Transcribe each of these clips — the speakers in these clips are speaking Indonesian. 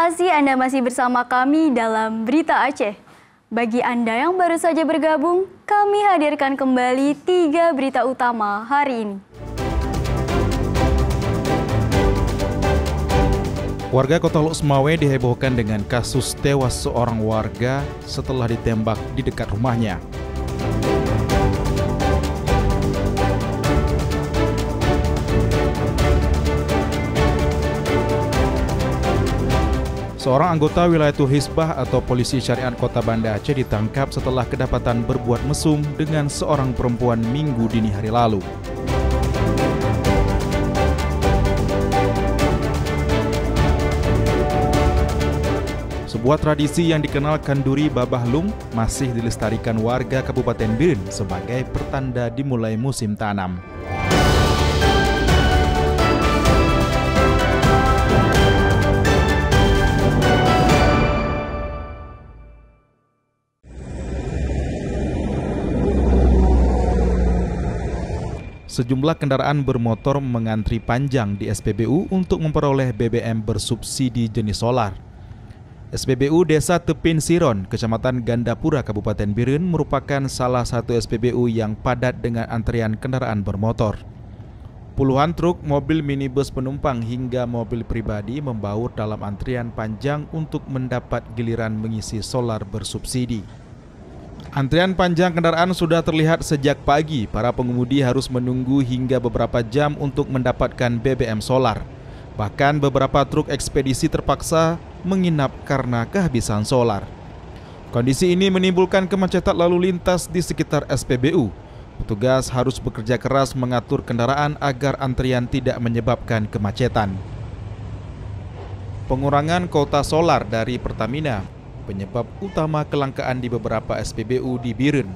kasih Anda masih bersama kami dalam Berita Aceh. Bagi Anda yang baru saja bergabung, kami hadirkan kembali 3 berita utama hari ini. Warga Kota Lok Semawe dihebohkan dengan kasus tewas seorang warga setelah ditembak di dekat rumahnya. Seorang anggota Wilayatul Hizbah atau Polisi Syariat Kota Banda Aceh ditangkap setelah kedapatan berbuat mesum dengan seorang perempuan Minggu dini hari lalu. Sebuah tradisi yang dikenal Kanduri Babahlung masih dilestarikan warga Kabupaten Biren sebagai pertanda dimulai musim tanam. Sejumlah kendaraan bermotor mengantri panjang di SPBU untuk memperoleh BBM bersubsidi jenis solar. SPBU Desa Tepin Siron, Kecamatan Gandapura, Kabupaten Biren merupakan salah satu SPBU yang padat dengan antrian kendaraan bermotor. Puluhan truk, mobil minibus penumpang hingga mobil pribadi membaur dalam antrian panjang untuk mendapat giliran mengisi solar bersubsidi. Antrian panjang kendaraan sudah terlihat sejak pagi. Para pengemudi harus menunggu hingga beberapa jam untuk mendapatkan BBM solar. Bahkan beberapa truk ekspedisi terpaksa menginap karena kehabisan solar. Kondisi ini menimbulkan kemacetan lalu lintas di sekitar SPBU. Petugas harus bekerja keras mengatur kendaraan agar antrian tidak menyebabkan kemacetan. Pengurangan kuota solar dari Pertamina penyebab utama kelangkaan di beberapa SPBU di Biren.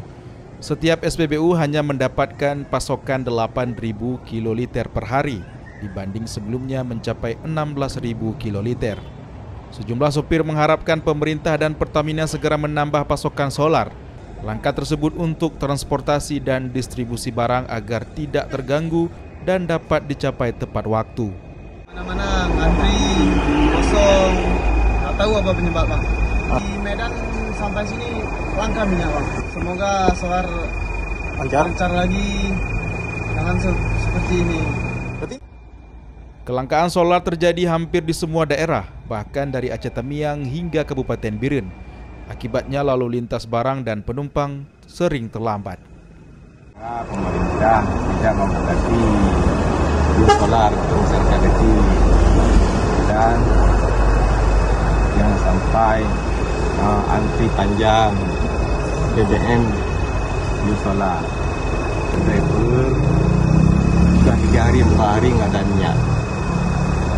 Setiap SPBU hanya mendapatkan pasokan 8.000 kiloliter per hari, dibanding sebelumnya mencapai 16.000 kiloliter. Sejumlah sopir mengharapkan pemerintah dan Pertamina segera menambah pasokan solar. Langkah tersebut untuk transportasi dan distribusi barang agar tidak terganggu dan dapat dicapai tepat waktu. Mana-mana ngantri, kosong, nggak tahu apa penyebabnya. Di Medan sampai sini langka minyak, Bang. Semoga solar lancar lagi, jangan seperti ini. Kelangkaan solar terjadi hampir di semua daerah, bahkan dari Aceh Tamiang hingga Kabupaten Biren. Akibatnya lalu lintas barang dan penumpang sering terlambat. Pemerintah tidak membatasi solar untuk masyarakat kecil dan jangan sampai antri panjang BBM di solar. Driver sudah 3 hari 4 hari nggak ada minyak.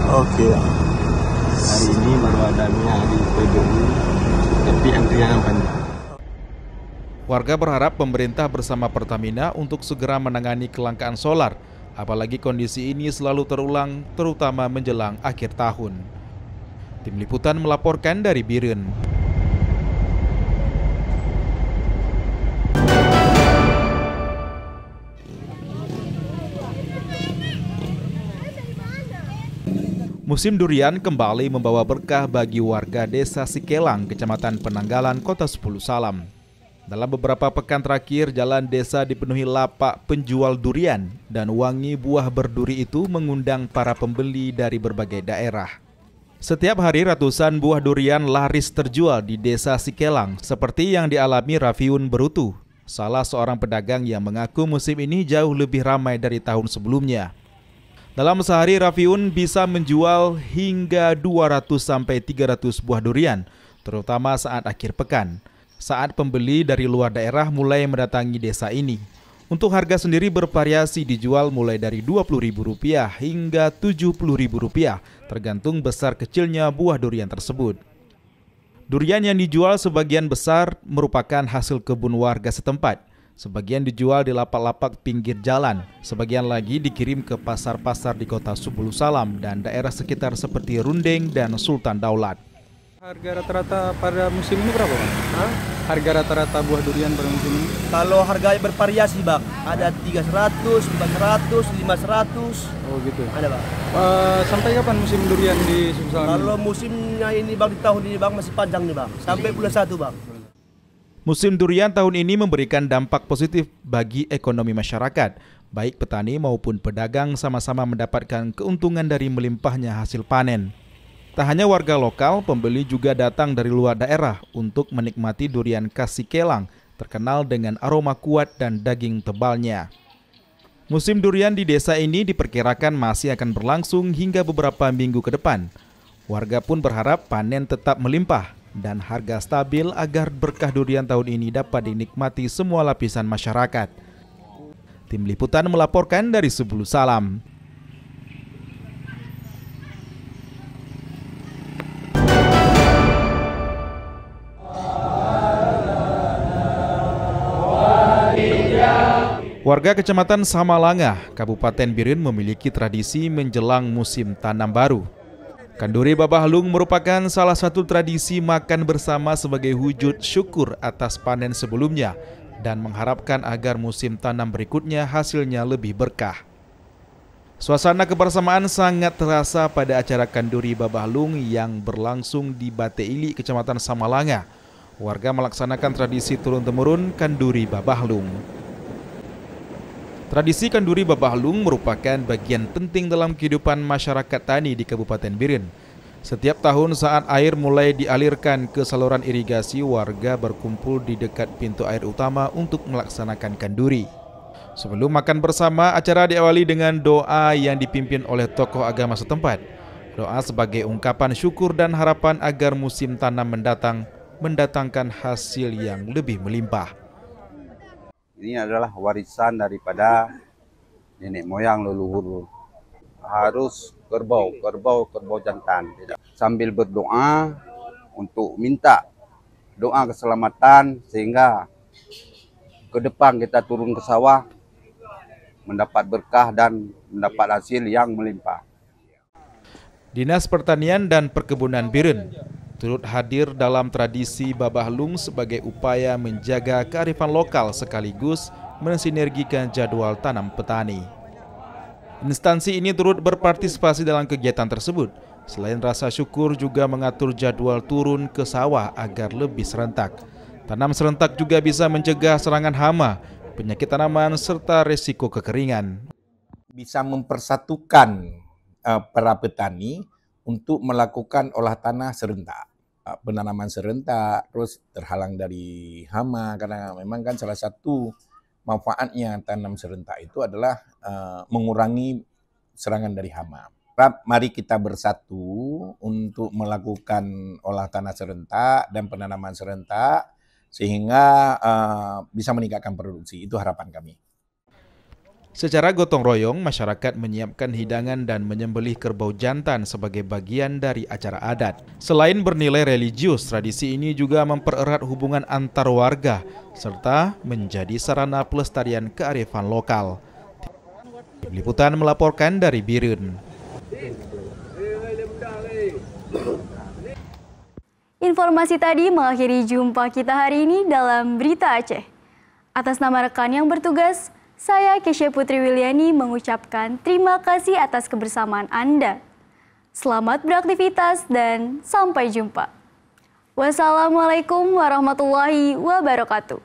Oke. Hari ini baru ada minyak di SPBU, tapi antrian panjang. Warga berharap pemerintah bersama Pertamina untuk segera menangani kelangkaan solar, apalagi kondisi ini selalu terulang terutama menjelang akhir tahun. Tim Liputan melaporkan dari Biren. Musim durian kembali membawa berkah bagi warga Desa Sikelang, Kecamatan Penanggalan, Kota 10 Salam. Dalam beberapa pekan terakhir, jalan desa dipenuhi lapak penjual durian dan wangi buah berduri itu mengundang para pembeli dari berbagai daerah. Setiap hari ratusan buah durian laris terjual di Desa Sikelang, seperti yang dialami Rafiun Berutu, salah seorang pedagang yang mengaku musim ini jauh lebih ramai dari tahun sebelumnya. Dalam sehari Rafiun bisa menjual hingga 200-300 buah durian, terutama saat akhir pekan, saat pembeli dari luar daerah mulai mendatangi desa ini. Untuk harga sendiri bervariasi, dijual mulai dari Rp20.000 hingga Rp70.000, tergantung besar kecilnya buah durian tersebut. Durian yang dijual sebagian besar merupakan hasil kebun warga setempat. Sebagian dijual di lapak-lapak pinggir jalan, sebagian lagi dikirim ke pasar-pasar di Kota 10 Salam dan daerah sekitar seperti Rundeng dan Sultan Daulat. Harga rata-rata pada musim ini berapa, Bang? Harga rata-rata buah durian pada musim ini? Kalau harganya bervariasi, Bang. Ada 300, 400, 500. Oh gitu. Ada, Bang. Sampai kapan musim durian di Suku Salam? Kalau musimnya ini, Bang, di tahun ini, Bang, masih panjang nih, Bang. Sampai bulan 1, Bang. Musim durian tahun ini memberikan dampak positif bagi ekonomi masyarakat. Baik petani maupun pedagang sama-sama mendapatkan keuntungan dari melimpahnya hasil panen. Tak hanya warga lokal, pembeli juga datang dari luar daerah untuk menikmati durian khas Sikelang, terkenal dengan aroma kuat dan daging tebalnya. Musim durian di desa ini diperkirakan masih akan berlangsung hingga beberapa minggu ke depan. Warga pun berharap panen tetap melimpah dan harga stabil agar berkah durian tahun ini dapat dinikmati semua lapisan masyarakat. Tim Liputan melaporkan dari Sebulu Salam. Warga Kecamatan Samalanga, Kabupaten Biren memiliki tradisi menjelang musim tanam baru. Kanduri Babahlung merupakan salah satu tradisi makan bersama sebagai wujud syukur atas panen sebelumnya dan mengharapkan agar musim tanam berikutnya hasilnya lebih berkah. Suasana kebersamaan sangat terasa pada acara Kanduri Babahlung yang berlangsung di Bate Ili, Kecamatan Samalanga. Warga melaksanakan tradisi turun-temurun Kanduri Babahlung. Tradisi Kanduri Babahlung merupakan bagian penting dalam kehidupan masyarakat tani di Kabupaten Biren. Setiap tahun saat air mulai dialirkan ke saluran irigasi, warga berkumpul di dekat pintu air utama untuk melaksanakan kanduri. Sebelum makan bersama, acara diawali dengan doa yang dipimpin oleh tokoh agama setempat. Doa sebagai ungkapan syukur dan harapan agar musim tanam mendatangkan hasil yang lebih melimpah. Ini adalah warisan daripada nenek moyang leluhur. Harus kerbau jantan. Sambil berdoa untuk minta doa keselamatan sehingga ke depan kita turun ke sawah mendapat berkah dan mendapat hasil yang melimpah. Dinas Pertanian dan Perkebunan Biren turut hadir dalam tradisi Babahlung sebagai upaya menjaga kearifan lokal sekaligus mensinergikan jadwal tanam petani. Instansi ini turut berpartisipasi dalam kegiatan tersebut. Selain rasa syukur juga mengatur jadwal turun ke sawah agar lebih serentak. Tanam serentak juga bisa mencegah serangan hama, penyakit tanaman serta risiko kekeringan. Bisa mempersatukan para petani untuk melakukan olah tanah serentak. Penanaman serentak, terus terhalang dari hama, karena memang kan salah satu manfaatnya tanam serentak itu adalah mengurangi serangan dari hama. Mari kita bersatu untuk melakukan olah tanah serentak dan penanaman serentak sehingga bisa meningkatkan produksi. Itu harapan kami. Secara gotong royong, masyarakat menyiapkan hidangan dan menyembelih kerbau jantan sebagai bagian dari acara adat. Selain bernilai religius, tradisi ini juga mempererat hubungan antar warga, serta menjadi sarana pelestarian kearifan lokal. Tim Liputan melaporkan dari Biren. Informasi tadi mengakhiri jumpa kita hari ini dalam Berita Aceh. Atas nama rekan yang bertugas, saya Kesha Putri Wiliani mengucapkan terima kasih atas kebersamaan Anda. Selamat beraktivitas dan sampai jumpa. Wassalamualaikum warahmatullahi wabarakatuh.